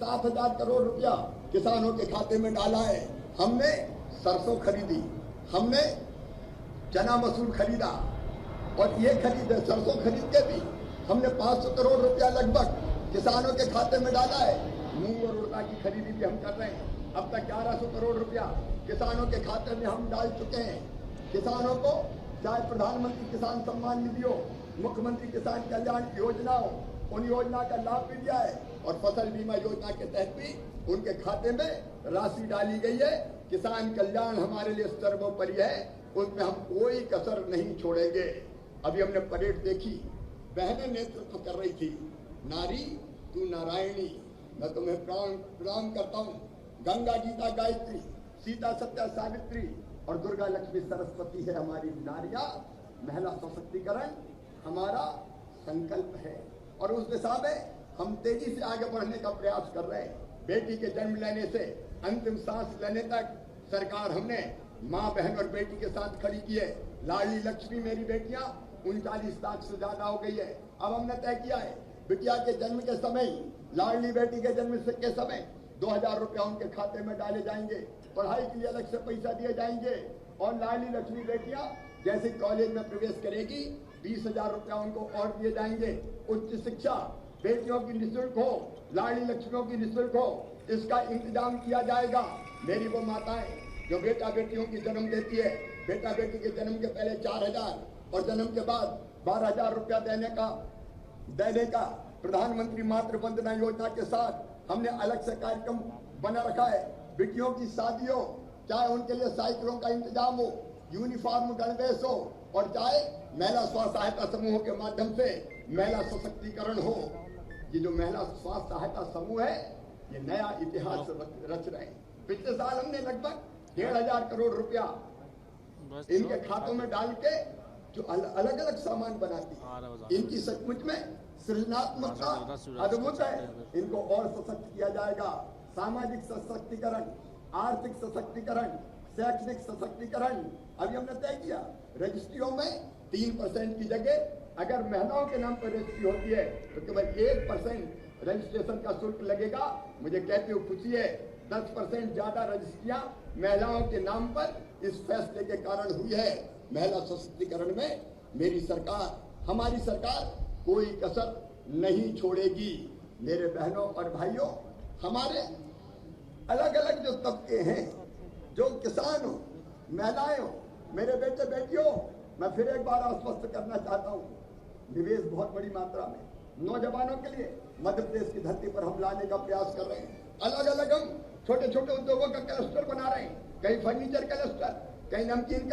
7,000 करोड़ रुपया किसानों के खाते में डाला है। हमने सरसों खरीदी, हमने चना मसूर खरीदा और ये खरीदे सरसों खरीद के भी हमने 500 करोड़ रुपया लगभग किसानों के खाते में डाला है। मूंग और उड़द की खरीदी भी हम कर रहे हैं। अब तक 1100 करोड़ रुपया किसानों के खाते में हम डाल चुके हैं। किसानों को चाहे प्रधानमंत्री किसान सम्मान निधि हो, मुख्यमंत्री किसान कल्याण योजना हो, उन योजना का लाभ भी दिया है और फसल बीमा योजना के तहत भी उनके खाते में राशि डाली गई है। किसान कल्याण हमारे लिए सर्वोपरि है, उसमें हम कोई कसर नहीं छोड़ेंगे। अभी हमने परेड देखी, बहनें नेतृत्व कर रही थी। नारी तू नारायणी, मैं तुम्हें प्रणाम करता हूँ। गंगा गीता गायत्री, सीता सत्या सावित्री और दुर्गा लक्ष्मी सरस्वती है हमारी नारियां। महिला सशक्तिकरण हमारा संकल्प है और उस दिशा में हम तेजी से आगे बढ़ने का प्रयास कर रहे हैं। बेटी के जन्म लेने से अंतिम सांस लेने तक सरकार हमने माँ बहन और बेटी के साथ खड़ी की है। लाडली लक्ष्मी मेरी बेटियां 39 लाख से ज्यादा हो गई है। अब हमने तय किया है बिटिया के जन्म के समय, लाडली बेटी के जन्म के समय 2000 रुपया उनके खाते में डाले जाएंगे। पढ़ाई के लिए अलग से पैसा दिए जाएंगे और लाडली लक्ष्मी बेटियां जैसे कॉलेज में प्रवेश करेगी 20,000 रुपया उनको और दिए जाएंगे। उच्च शिक्षा बेटियों की निःशुल्क हो, लाडली लक्ष्मियों की निःशुल्क हो, इसका इंतजाम किया जाएगा। मेरी वो माताएं जो बेटा बेटियों की जन्म देती है, बेटा बेटी के जन्म के पहले 4,000 और जन्म के बाद 12,000 रुपया देने का प्रधानमंत्री मातृ वंदना योजना के साथ हमने अलग से कार्यक्रम बना रखा है। बेटियों की शादियों, चाहे उनके लिए साइकिलों का इंतजाम हो, यूनिफॉर्म गणवेश हो और चाहे महिला स्व सहायता समूहों के माध्यम से महिला सशक्तिकरण हो। ये जो महिला स्व सहायता समूह है, ये नया इतिहास रच रहे हैं। पिछले साल हमने लगभग 1,500 करोड़ रुपया इनके खातों में डाल के जो अलग अलग सामान बनाती, इनकी सचमुच में सृजनात्मकता अद्भुत है। इनको और सशक्त किया जाएगा। सामाजिक सशक्तिकरण, आर्थिक सशक्तिकरण, शैक्षणिक सशक्तिकरण। अभी हमने तय किया रजिस्ट्रियों में 3% की जगह अगर महिलाओं के नाम पर रजिस्ट्री होती है तो केवल 1% रजिस्ट्रेशन का शुल्क लगेगा। मुझे कहते हुए खुशी है 10% ज्यादा रजिस्ट्रियां महिलाओं के नाम पर इस फैसले के कारण हुई है। महिला सशक्तिकरण में मेरी सरकार, हमारी सरकार कोई कसर नहीं छोड़ेगी। मेरे बहनों और भाइयों, हमारे अलग अलग जो तबके हैं, जो किसान हो, महिलाएं हो, मेरे बेटे बेटियों, मैं फिर एक बार आश्वस्त करना चाहता हूँ, निवेश बहुत बड़ी मात्रा में नौजवानों के लिए मध्य प्रदेश की धरती पर हम लाने का प्रयास कर रहे हैं। अलग अलग हम छोटे छोटे उद्योगों का क्लस्टर बना रहे हैं, कहीं फर्नीचर क्लस्टर, कहीं नमकीन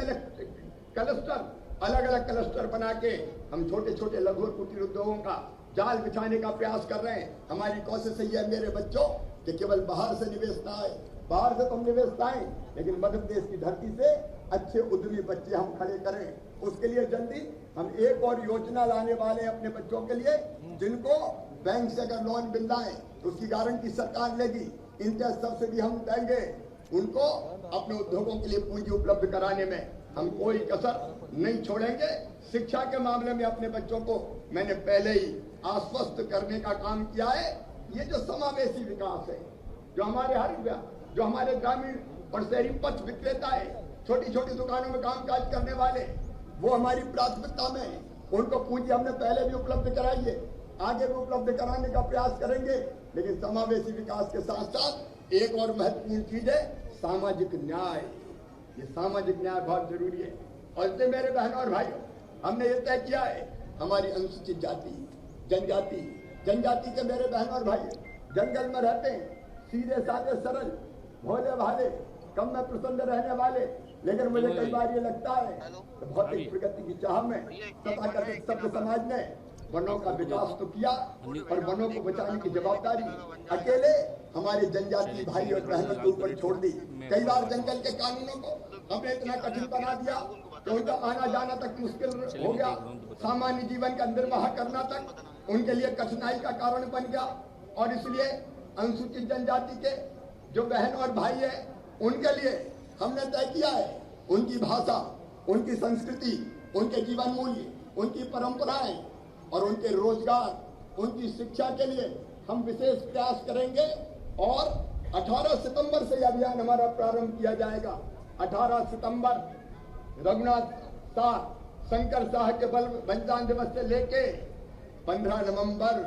क्लस्टर, अलग अलग क्लस्टर बना के हम छोटे छोटे लघु और कुटीर उद्योगों का जाल बिछाने का प्रयास कर रहे हैं। हमारी कोशिश यही है मेरे बच्चों कि केवल बाहर से निवेश ना आए, बाहर से तो हम निवेश लाएं, लेकिन मध्य प्रदेश की धरती से अच्छे उद्यमी बच्चे हम खड़े करें। उसके लिए जल्दी हम एक और योजना लाने वाले हैं अपने बच्चों के लिए, जिनको बैंक से अगर लोन मिल रहा है तो उसकी गारंटी सरकार लेगी, इंटरेस्ट सब्सिडी हम देंगे। उनको अपने उद्योगों के लिए पूंजी उपलब्ध कराने में हम कोई कसर नहीं छोड़ेंगे। शिक्षा के मामले में अपने बच्चों को मैंने पहले ही आश्वस्त करने का काम किया है। ये जो समावेशी विकास है, जो हमारे ग्रामीण और शहरी पथ विक्रेता है, छोटी छोटी दुकानों में कामकाज करने वाले, वो हमारी प्राथमिकता में है। उनको पूंजी हमने पहले भी उपलब्ध कराई है, आगे भी उपलब्ध कराने का प्रयास करेंगे। लेकिन समावेशी विकास के साथ साथ एक और महत्वपूर्ण चीज है सामाजिक न्याय। ये सामाजिक न्याय बहुत जरूरी है। और इसलिए मेरे बहनों और भाइयों, हमने ये तय किया है हमारी अनुसूचित जाति, जनजाति के मेरे बहनों और भाई जंगल में रहते हैं, सीधे साधे सरल, भोले भाले, कम में प्रसन्न रहने वाले, लेकिन मुझे कई बार ये लगता है कि भौतिक प्रगति की चाह में तथाकथित सभ्य समाज ने वनों का विकास तो किया और वनों को बचाने की जवाबदारी अकेले हमारे जनजाति भाई और बहनों के ऊपर छोड़ दी। कई बार जंगल के कानूनों को हमने इतना कठिन बना दिया कि उनका आना जाना तक मुश्किल हो गया, सामान्य जीवन का निर्वाह करना तक उनके लिए कठिनाई का कारण बन गया। और इसलिए अनुसूचित जनजाति के जो बहन और भाई है, उनके लिए हमने तय किया है उनकी भाषा, उनकी संस्कृति, उनके जीवन मूल्य, उनकी परंपराएं और उनके रोजगार, उनकी शिक्षा के लिए हम विशेष प्रयास करेंगे। और 18 सितंबर से यह अभियान हमारा प्रारंभ किया जाएगा। 18 सितंबर रघुनाथ शाह, शंकर शाह के बलिदान दिवस से लेके 15 नवंबर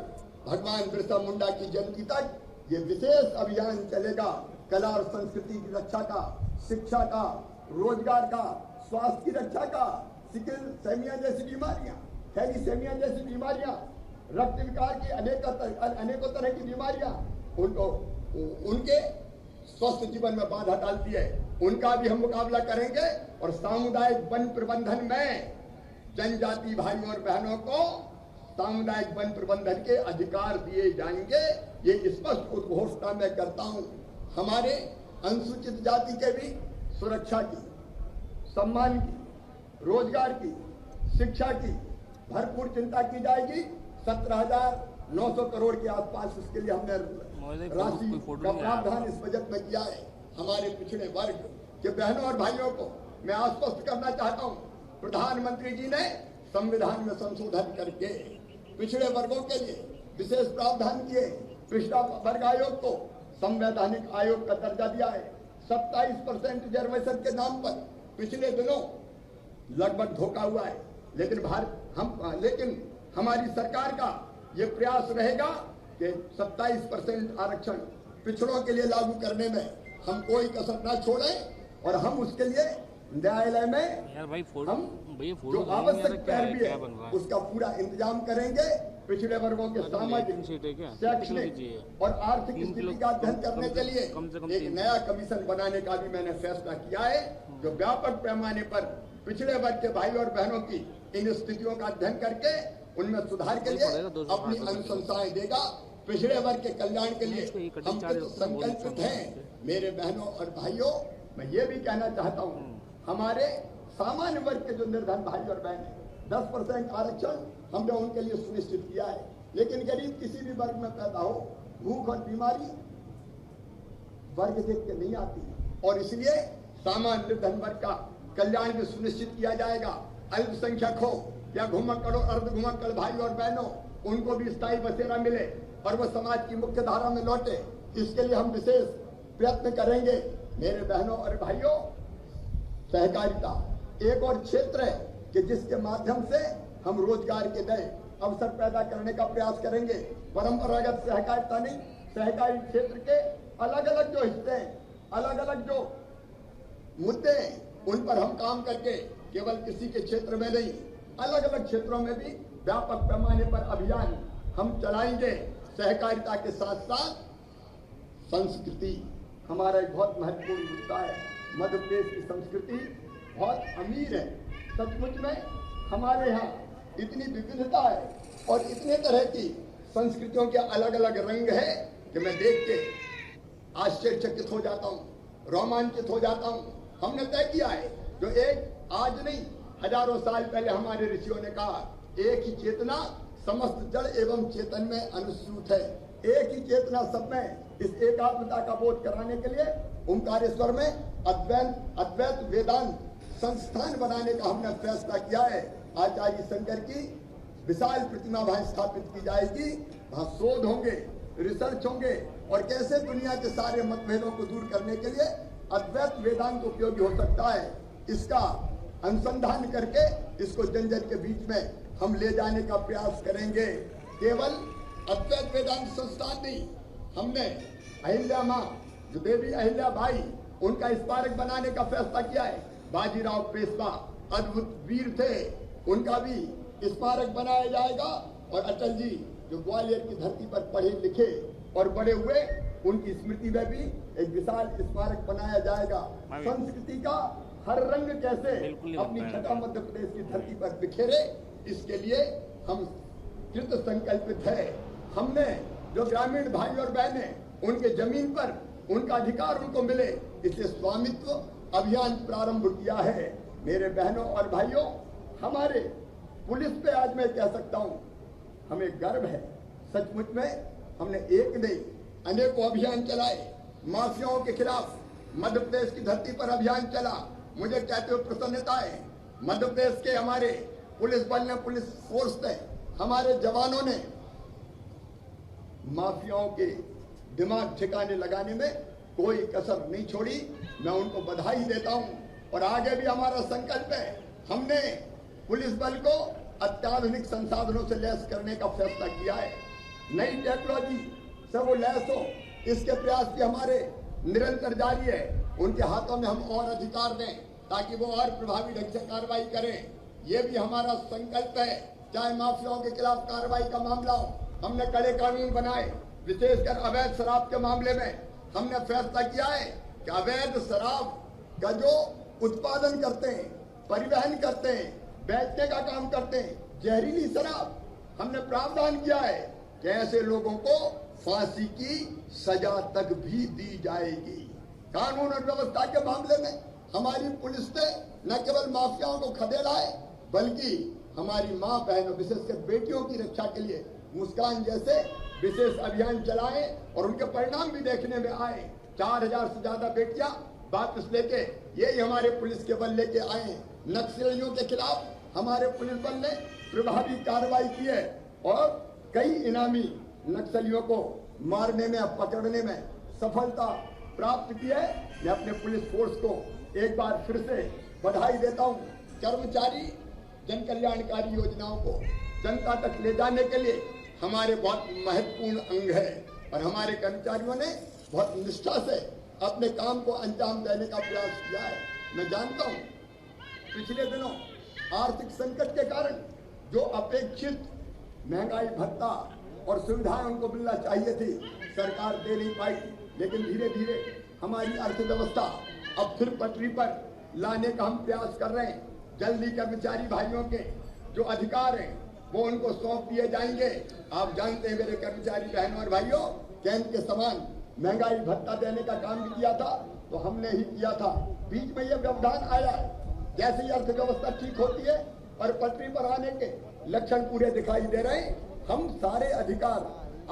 भगवान बिरसा मुंडा की जयंती तक ये विशेष अभियान चलेगा। कला और संस्कृति की रक्षा का, शिक्षा का, रोजगार का, स्वास्थ्य की रक्षा का, सिकिल सेमिया जैसी बीमारियां, थैलीसेमिया जैसी बीमारियां, रक्त विकार की अनेकों तरह की बीमारियां उनको उनके स्वस्थ जीवन में बाधा डालती है, उनका भी हम मुकाबला करेंगे। और सामुदायिक वन प्रबंधन में जनजाति भाइयों और बहनों को सामुदायिक वन प्रबंधन के अधिकार दिए जाएंगे, ये स्पष्ट घोषणा मैं करता हूं। हमारे अनुसूचित जाति के भी सुरक्षा की, सम्मान की, रोजगार की, शिक्षा की भरपूर चिंता की जाएगी। 17,900 करोड़ के आसपास इसके लिए हमने राशि का प्रावधान इस बजट में किया है। हमारे पिछड़े वर्ग के बहनों और भाइयों को मैं आश्वस्त करना चाहता हूं, प्रधानमंत्री जी ने संविधान में संशोधन करके पिछड़े वर्गों के लिए विशेष प्रावधान किए। पिछड़ा वर्ग आयोग को संवैधानिक आयोग का दर्जा दिया है। 27% रिजर्वेशन के नाम पर पिछले दिनों लगभग धोखा हुआ है, लेकिन हमारी सरकार का ये प्रयास रहेगा कि 27% आरक्षण पिछड़ों के लिए लागू करने में हम कोई कसर न छोड़ें और हम उसके लिए न्यायालय में हम जो आवश्यक पैरवी है उसका पूरा इंतजाम करेंगे। पिछड़े वर्गों के सामाजिक, शैक्षणिक और आर्थिक स्थिति का अध्ययन करने के लिए एक नया कमीशन बनाने का भी मैंने फैसला किया है, जो व्यापक पैमाने पर पिछड़े वर्ग के भाई और बहनों की इन स्थितियों का अध्ययन करके उनमें सुधार के लिए अपनी अनुशंसाएं देगा। पिछड़े वर्ग के कल्याण के लिए हम संकल्पित हैं। मेरे बहनों और भाइयों, मैं ये भी कहना चाहता हूँ, हमारे सामान्य वर्ग के जो निर्धन भाई और बहन है, 10% आरक्षण हमने उनके लिए सुनिश्चित किया है। लेकिन गरीब किसी भी वर्ग में पैदा हो, भूख और बीमारी वर्ग देख के नहीं आती, और इसलिए सामान्य निर्धन वर्ग का कल्याण भी सुनिश्चित किया जाएगा। अल्पसंख्यक हो या घुमक्कड़ और अर्ध घुमक्कड़ भाई और बहनों, उनको भी स्थायी बसेरा मिले और वह समाज की मुख्य धारा में लौटे, इसके लिए हम विशेष प्रयत्न करेंगे। मेरे बहनों और भाइयों, सहकारिता एक और क्षेत्र है कि जिसके माध्यम से हम रोजगार के नए अवसर पैदा करने का प्रयास करेंगे। परंपरागत सहकारिता नहीं, सहकारी क्षेत्र के अलग अलग जो हिस्से हैं, अलग अलग जो मुद्दे हैं, उन पर हम काम करके केवल किसी के क्षेत्र में नहीं, अलग अलग क्षेत्रों में भी व्यापक पैमाने पर अभियान हम चलाएंगे। सहकारिता के साथ साथ संस्कृति हमारा एक बहुत महत्वपूर्ण मुद्दा है। मध्य प्रदेश की संस्कृति बहुत अमीर है। सचमुच में हमारे यहाँ इतनी विविधता है और इतने तरह की संस्कृतियों के अलग अलग रंग है कि मैं देख के आश्चर्यचकित हो जाता हूँ, रोमांचित हो जाता हूँ। हमने तय किया है, जो एक आज नहीं हजारों साल पहले हमारे ऋषियों ने कहा, एक ही चेतना समस्त जड़ एवं चेतन में अनुसूत है। एक ही चेतना सब में, इस एकात्मता का बोध कराने के लिए ओंकारेश्वर में अद्वैत वेदांत संस्थान बनाने का हमने फैसला किया है। आचार्य शंकर की विशाल प्रतिमा वहां स्थापित की जाएगी। वहां शोध होंगे, रिसर्च होंगे और कैसे दुनिया के सारे मतभेदों को दूर करने के लिए अद्वैत वेदांत उपयोगी हो सकता है, इसका अनुसंधान करके इसको जन जन के बीच में हम ले जाने का प्रयास करेंगे। केवल अद्वैत वेदांत संस्थान नहीं, हमने अहिल्या माँ, जो देवी अहिल्या बाई, उनका स्मारक बनाने का फैसला किया है। बाजीराव पेशवा अद्भुत वीर थे, उनका भी स्मारक बनाया जाएगा। और अटल जी जो ग्वालियर की धरती पर पढ़े लिखे और बड़े हुए, उनकी स्मृति में भी एक विशाल स्मारक बनाया जाएगा। संस्कृति का हर रंग कैसे अपनी छठा मध्य प्रदेश की धरती पर बिखेरे, इसके लिए हम कृत संकल्पित है। हमने जो ग्रामीण भाई और बहनें, उनके जमीन पर उनका अधिकार उनको मिले, इसे स्वामित्व अभियान प्रारंभ किया है। मेरे बहनों और भाइयों, हमारे पुलिस पे आज मैं कह सकता हूँ, हमें गर्व है। सचमुच में हमने एक नहीं अनेकों अभियान चलाए। माफियाओं के खिलाफ मध्य प्रदेश की धरती पर अभियान चला। मुझे कहते हुए प्रसन्नता है, मध्य प्रदेश के हमारे पुलिस बल ने, पुलिस फोर्स ने, हमारे जवानों ने माफियाओं के दिमाग ठिकाने लगाने में कोई कसर नहीं छोड़ी। मैं उनको बधाई देता हूं और आगे भी हमारा संकल्प है। हमने पुलिस बल को अत्याधुनिक संसाधनों से लैस करने का फैसला किया है। नई टेक्नोलॉजी से वो लैस हो, इसके प्रयास भी हमारे निरंतर जारी है। उनके हाथों में हम और अधिकार दें ताकि वो और प्रभावी ढंग से कार्रवाई करें। ये भी हमारा संकल्प है। चाहे माफियाओं के खिलाफ कार्रवाई का मामला हो, हमने कड़े कानून बनाए। विशेषकर अवैध शराब के मामले में हमने फैसला किया है कि अवैध शराब का जो उत्पादन करते हैं, परिवहन करते हैं, बेचने का काम करते हैं, जहरीली शराब, हमने प्रावधान किया है कि ऐसे लोगों को फांसी की सजा तक भी दी जाएगी। कानून और व्यवस्था के मामले में हमारी पुलिस ने न केवल माफियाओं को खदेड़ा है, बल्कि हमारी मां बहनों, विशेषकर बेटियों की रक्षा के लिए मुस्कान जैसे विशेष अभियान चलाए और उनके परिणाम भी देखने में आए। 4000 से ज्यादा बेटियां वापस लेके यही हमारे पुलिस के बल लेके आए। नक्सलियों के खिलाफ हमारे पुलिस बल ने प्रभावी कार्रवाई की है और कई इनामी नक्सलियों को मारने में, पकड़ने में सफलता प्राप्त की है। मैं अपने पुलिस फोर्स को एक बार फिर से बधाई देता हूं। कर्मचारी जन कल्याणकारी योजनाओं को जनता तक ले जाने के लिए हमारे बहुत महत्वपूर्ण अंग है और हमारे कर्मचारियों ने बहुत निष्ठा से अपने काम को अंजाम देने का प्रयास किया है। मैं जानता हूं पिछले दिनों आर्थिक संकट के कारण जो अपेक्षित महंगाई भत्ता और सुविधाएं उनको मिलना चाहिए थी, सरकार दे नहीं पाई। लेकिन धीरे धीरे हमारी अर्थव्यवस्था अब फिर पटरी पर लाने का हम प्रयास कर रहे हैं। जल्दी कर्मचारी भाइयों के जो अधिकार हैं वो उनको सौंप दिए जाएंगे। आप जानते हैं मेरे कर्मचारी बहनों और भाइयों, केंद्र के समान महंगाई भत्ता देने का काम भी किया था तो हमने ही किया था। बीच में यह व्यवधान आया है। जैसे ही अर्थव्यवस्था ठीक होती है और पटरी पर आने के लक्षण पूरे दिखाई दे रहे हैं, हम सारे अधिकार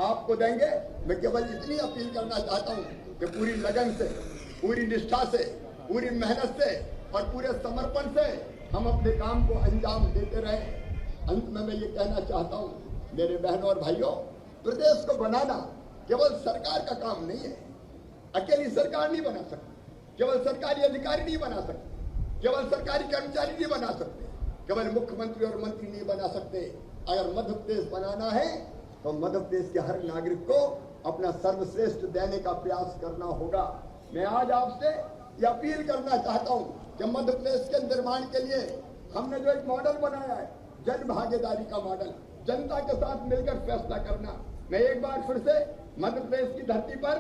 आपको देंगे। मैं केवल इतनी अपील करना चाहता हूं कि पूरी लगन से, पूरी निष्ठा से, पूरी मेहनत से और पूरे समर्पण से हम अपने काम को अंजाम देते रहें। अंत में मैं ये कहना चाहता हूं मेरे बहनों और भाइयों, प्रदेश को बनाना केवल सरकार का काम नहीं है। अकेली सरकार नहीं बना सकती, केवल सरकारी अधिकारी नहीं बना सकते, केवल सरकारी कर्मचारी नहीं बना सकते, केवल मुख्यमंत्री और मंत्री नहीं बना सकते। अगर मध्य प्रदेश बनाना है तो मध्य प्रदेश के हर नागरिक को अपना सर्वश्रेष्ठ देने का प्रयास करना होगा। मैं आज आपसे यह अपील करना चाहता हूं कि मध्य प्रदेश के निर्माण के लिए हमने जो एक मॉडल बनाया है, जन भागीदारी का मॉडल, जनता के साथ मिलकर फैसला करना। मैं एक बार फिर से मध्य प्रदेश की धरती पर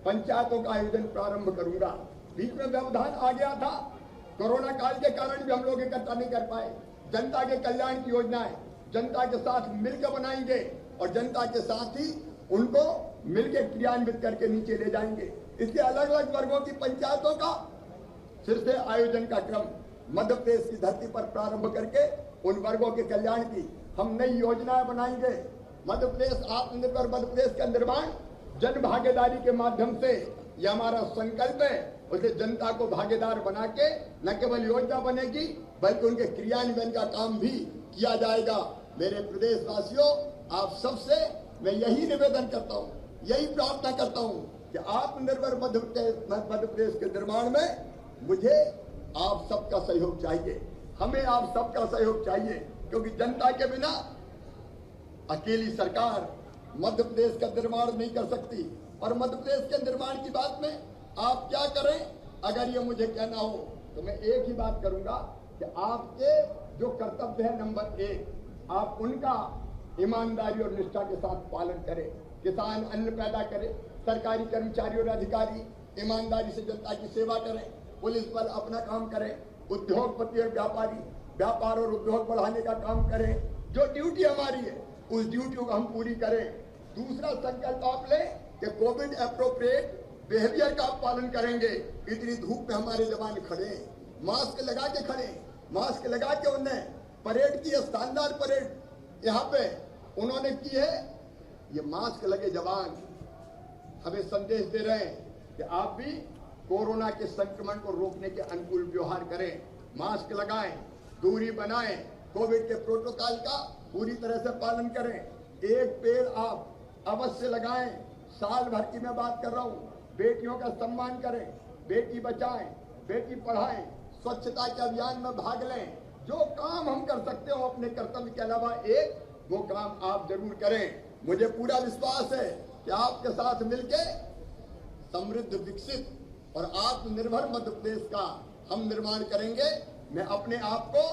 पंचायतों का आयोजन प्रारंभ करूंगा। बीच में व्यवधान आ गया था, कोरोना काल के कारण भी हम लोग इकट्ठा नहीं कर पाए। जनता के कल्याण की योजनाएं जनता के साथ मिलकर बनाएंगे और जनता के साथ ही उनको मिलकर क्रियान्वित करके नीचे ले जाएंगे। इसके अलग अलग वर्गों की पंचायतों का फिर से आयोजन का क्रम मध्य प्रदेश की धरती पर प्रारंभ करके उन वर्गों के कल्याण की हम नई योजनाएं बनाएंगे। मध्य प्रदेश आत्मनिर्भर मध्य प्रदेश का निर्माण जन भागीदारी के माध्यम से यह हमारा संकल्प है। उसे जनता को भागीदार बना के न केवल योजना बनेगी बल्कि उनके क्रियान्वयन का काम भी किया जाएगा। मेरे प्रदेशवासियों, आप सबसे मैं यही निवेदन करता हूँ, यही प्रार्थना करता हूँ कि आत्मनिर्भर मध्य प्रदेश के निर्माण में मुझे आप सबका सहयोग चाहिए, हमें आप सबका सहयोग चाहिए, क्योंकि जनता के बिना अकेली सरकार मध्य प्रदेश का निर्माण नहीं कर सकती। और मध्य प्रदेश के निर्माण की बात में आप क्या करें, अगर ये मुझे कहना हो तो मैं एक ही बात करूंगा कि आपके जो कर्तव्य है नंबर 1, आप उनका ईमानदारी और निष्ठा के साथ पालन करें। किसान अन्न पैदा करे, सरकारी कर्मचारी और अधिकारी ईमानदारी से जनता की सेवा करें, पुलिस बल अपना काम करे, उद्योगपति और व्यापारी व्यापार और उद्योग बढ़ाने का काम करें। जो ड्यूटी हमारी है उस ड्यूटी को हम पूरी करें। दूसरा संकल्प आप लें कि कोविड एप्रोप्रिएट बिहेवियर का पालन करेंगे। इतनी धूप में हमारे जवान खड़े, मास्क लगा के खड़े, मास्क लगा के उन्हें परेड की, शानदार परेड यहाँ पे उन्होंने की है। ये मास्क लगे जवान हमें संदेश दे रहे हैं कि आप भी कोरोना के संक्रमण को रोकने के अनुकूल व्यवहार करें, मास्क लगाएं, दूरी बनाएं, कोविड के प्रोटोकॉल का पूरी तरह से पालन करें। एक पेड़ आप अवश्य लगाएं, साल भर की मैं बात कर रहा हूँ। बेटियों का सम्मान करें, बेटी बचाएं, बेटी पढ़ाएं, स्वच्छता के अभियान में भाग लें। जो काम हम कर सकते हो अपने कर्तव्य के अलावा एक, वो काम आप जरूर करें। मुझे पूरा विश्वास है कि आपके साथ मिलके समृद्ध, विकसित और आत्मनिर्भर मध्य प्रदेश का हम निर्माण करेंगे। मैं अपने आप को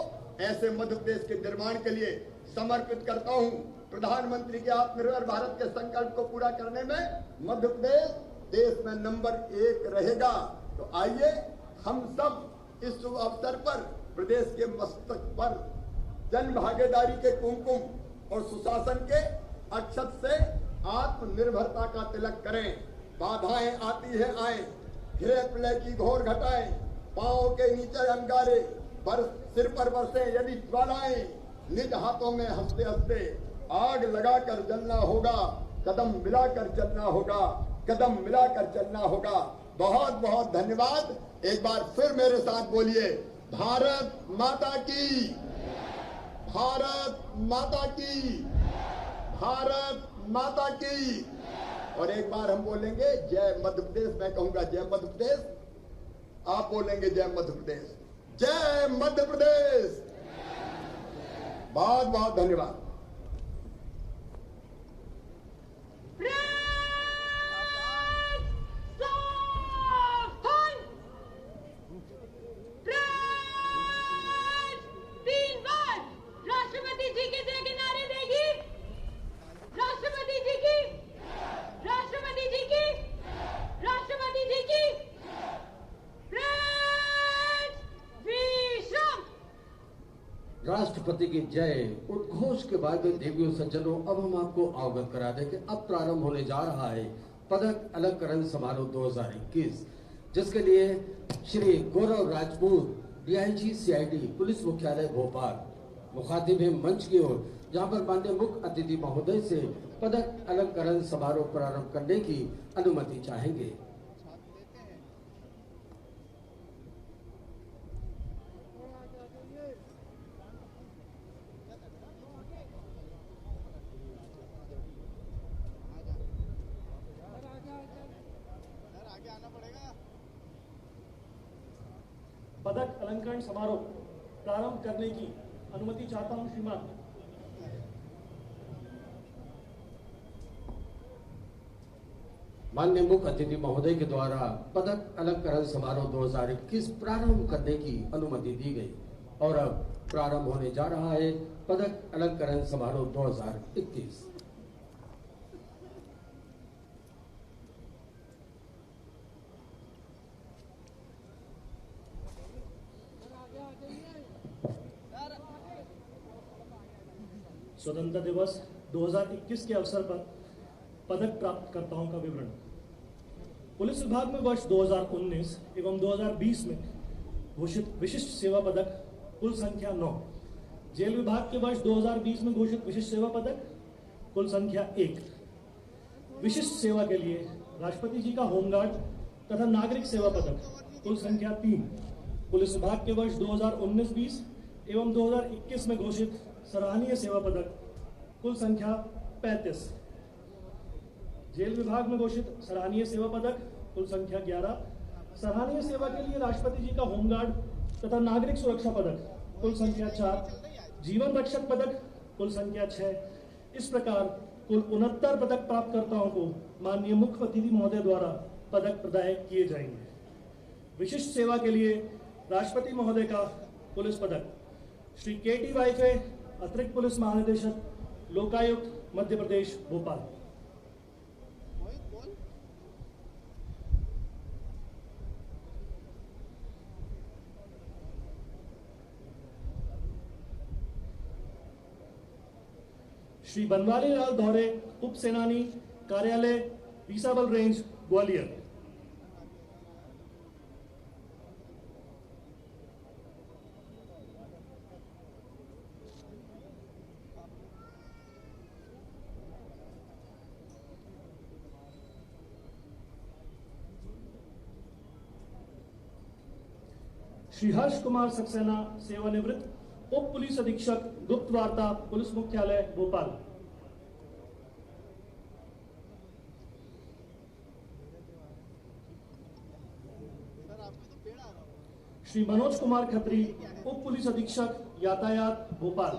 ऐसे मध्य प्रदेश के निर्माण के लिए समर्पित करता हूं। प्रधानमंत्री के आत्मनिर्भर भारत के संकल्प को पूरा करने में मध्य प्रदेश देश में नंबर 1 रहेगा। तो आइए हम सब इस शुभ अवसर पर प्रदेश के मस्तक पर जन भागीदारी के कुमकुम और सुशासन के अक्षत से आत्मनिर्भरता का तिलक करें। बाधाएं आती है आए, घिरे प्रलय की घोर घटाएं, पांव के नीचे अंगारे, सिर पर बरसे यदि ज्वालाएं, निज हाथों में हंसते हंसते आग लगाकर जलना होगा, कदम मिलाकर चलना होगा, कदम मिलाकर चलना होगा। बहुत बहुत धन्यवाद। एक बार फिर मेरे साथ बोलिए, भारत माता की, भारत माता की, भारत माता की। और एक बार हम बोलेंगे जय मध्य प्रदेश। मैं कहूंगा जय मध्य प्रदेश, आप बोलेंगे जय मध्य प्रदेश, जय मध्य प्रदेश। बहुत बहुत धन्यवाद। राष्ट्रपति की जय उद्घोष के बाद देवियों सज्जनों, अब हम आपको अवगत करा दें कि अब प्रारंभ होने जा रहा है पदक अलंकरण समारोह 2021, जिसके लिए श्री गौरव राजपूत, डीआईजी सीआईडी, पुलिस मुख्यालय भोपाल मुखातिब है मंच की ओर, जहां पर माननीय मुख्य अतिथि महोदय से पदक अलंकरण समारोह प्रारंभ करने की अनुमति चाहेंगे। पदक अलंकरण समारोह प्रारंभ करने की अनुमति चाहता हूं श्रीमान। माननीय मुख्य अतिथि महोदय के द्वारा पदक अलंकरण समारोह 2021 प्रारंभ करने की अनुमति दी गई और अब प्रारंभ होने जा रहा है पदक अलंकरण समारोह 2021। स्वतंत्रता दिवस 2021 के अवसर पर पदक प्राप्तकर्ताओं का विवरण। पुलिस विभाग में वर्ष 2019 एवं 2020 में घोषित विशिष्ट सेवा पदक कुल संख्या 9। जेल विभाग के वर्ष 2020 में घोषित विशिष्ट सेवा पदक कुल संख्या 1। विशिष्ट सेवा के लिए राष्ट्रपति जी का होमगार्ड तथा नागरिक सेवा पदक कुल संख्या 3। पुलिस विभाग के वर्ष 2019-20 एवं 2021 में घोषित सराहनीय सेवा पदक कुल संख्या 35। जेल विभाग में घोषित सराहनीय सेवा पदक कुल संख्या 11। सराहनीय सेवा के लिए राष्ट्रपति जी का होमगार्ड तथा नागरिक सुरक्षा पदक कुल संख्या 4। जीवन रक्षक पदक कुल संख्या 6। इस प्रकार कुल 69 पदक प्राप्तकर्ताओं को माननीय मुख्य अतिथि महोदय द्वारा पदक प्रदान किए जाएंगे। विशिष्ट सेवा के लिए राष्ट्रपति महोदय का पुलिस पदक श्री KT वाइफे, अतिरिक्त पुलिस महानिदेशक, लोकायुक्त, मध्य प्रदेश, भोपाल। श्री बनवारी लाल धौरे, उप सेनानी, कार्यालय, बीसाबल रेंज, ग्वालियर। श्री हर्ष कुमार सक्सेना, सेवानिवृत्त, उप पुलिस अधीक्षक, गुप्त वार्ता, पुलिस मुख्यालय, भोपाल। श्री मनोज कुमार खत्री, उप पुलिस अधीक्षक यातायात भोपाल।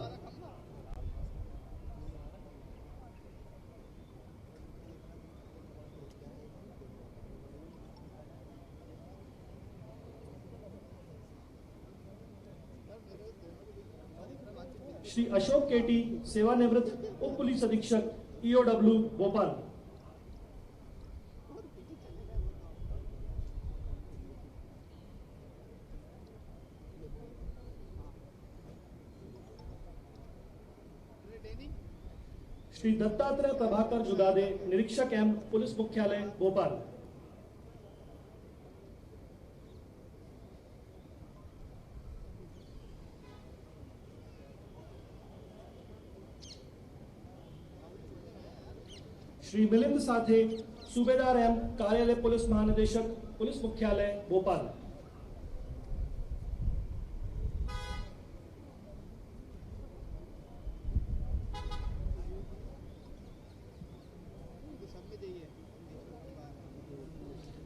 श्री अशोक केटी, सेवानिवृत्त उप पुलिस अधीक्षक ईओडब्ल्यू भोपाल। श्री दत्तात्रेय प्रभाकर जुगादे, निरीक्षक एम, पुलिस मुख्यालय भोपाल। श्री मिलिंद साथे, सूबेदार एम, कार्यालय पुलिस महानिदेशक, पुलिस मुख्यालय भोपाल।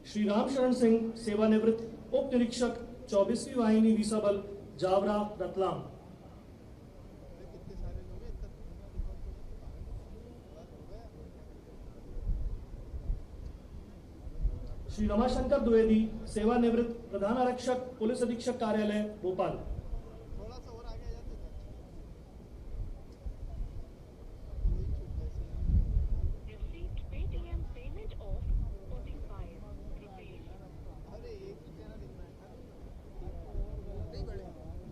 श्री रामशरण सिंह, सेवानिवृत्त उप निरीक्षक 24वीं वाहिनी वीसा बल, जावरा रतलाम। श्री रमाशंकर द्विवेदी, सेवानिवृत्त प्रधान आरक्षक, पुलिस अधीक्षक कार्यालय भोपाल।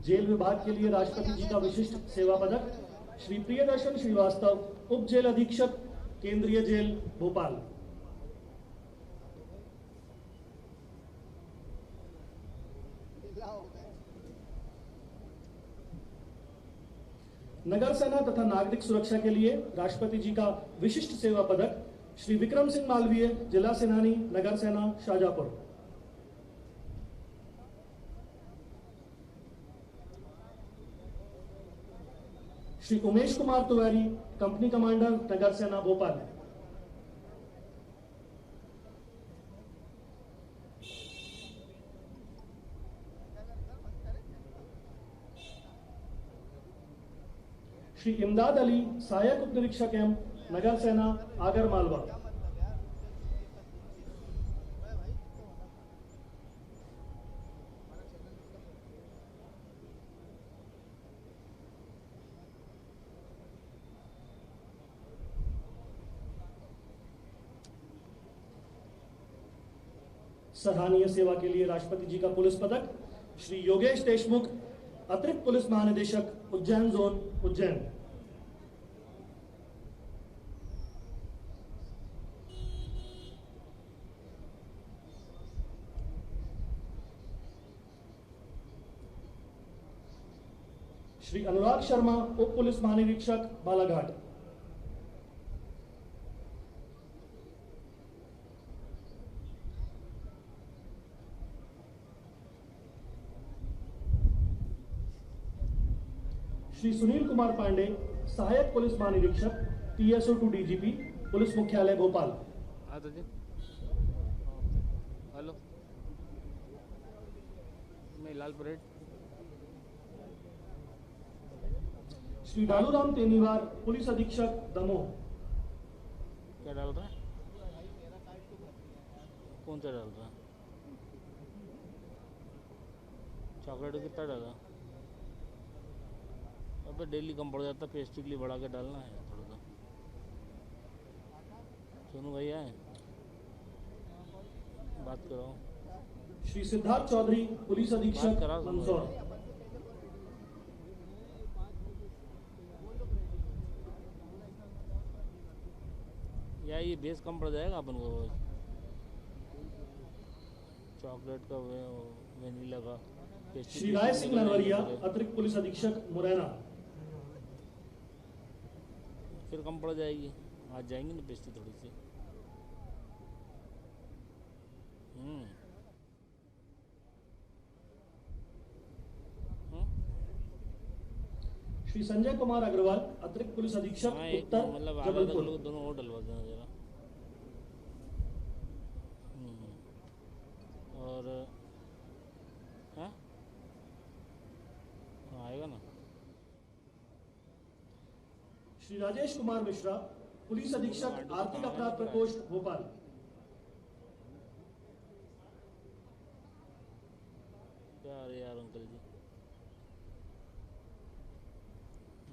जेल विभाग के लिए राष्ट्रपति जी का विशिष्ट सेवा पदक श्री प्रियदर्शन श्रीवास्तव, उप जेल अधीक्षक, केंद्रीय जेल भोपाल। नगर सेना तथा नागरिक सुरक्षा के लिए राष्ट्रपति जी का विशिष्ट सेवा पदक श्री विक्रम सिंह मालवीय, जिला सेनानी, नगर सेना, शाहजहांपुर। श्री उमेश कुमार तिवारी, कंपनी कमांडर, नगर सेना भोपाल। श्री इमदाद अली, सहायक उप निरीक्षक एम, नगर सेना, आगर मालवा। सराहनीय सेवा के लिए राष्ट्रपति जी का पुलिस पदक श्री योगेश देशमुख, अतिरिक्त पुलिस महानिदेशक, उज्जैन जोन, उज्जैन। श्री अनुराग शर्मा, उप पुलिस महानिरीक्षक, बालाघाट। श्री सुनील कुमार पांडे, सहायक पुलिस महानिरीक्षक, TSO2 DGP, पुलिस मुख्यालय भोपाल। हेलो, मैं लाल परेड। श्री डालूराम तेनीवार, पुलिस अधीक्षक, दमोह। क्या डाल रहा है? कौन सा डाल रहा है? चॉकलेट कितना डाला? अब डेली कम पड़ जाता, पेस्ट्री के लिए बढ़ा के डालना है थोड़ा सा। सोनू भैया है, बात कराओ। श्री सिद्धार्थ चौधरी, पुलिस अधीक्षक, मंदसौर। या ये बेस कम पड़ जाएगा अपन को, चॉकलेट का, वेनिला का। श्री राय सिंह नरवरिया, अतिरिक्त पुलिस अधीक्षक, मुरैना। फिर कम पड़ जाएगी, आज जाएंगे ना पेस्ट्री थोड़ी सी। श्री संजय कुमार अग्रवाल, अतिरिक्त पुलिस अधीक्षक, उत्तर, मतलब जबलपुर। दोनों और डलवा देना जरा। और हाँ श्री राजेश कुमार मिश्रा, पुलिस अधीक्षक आर्थिक अपराध प्रकोष्ठ भोपाल। क्या यार अंकल जी।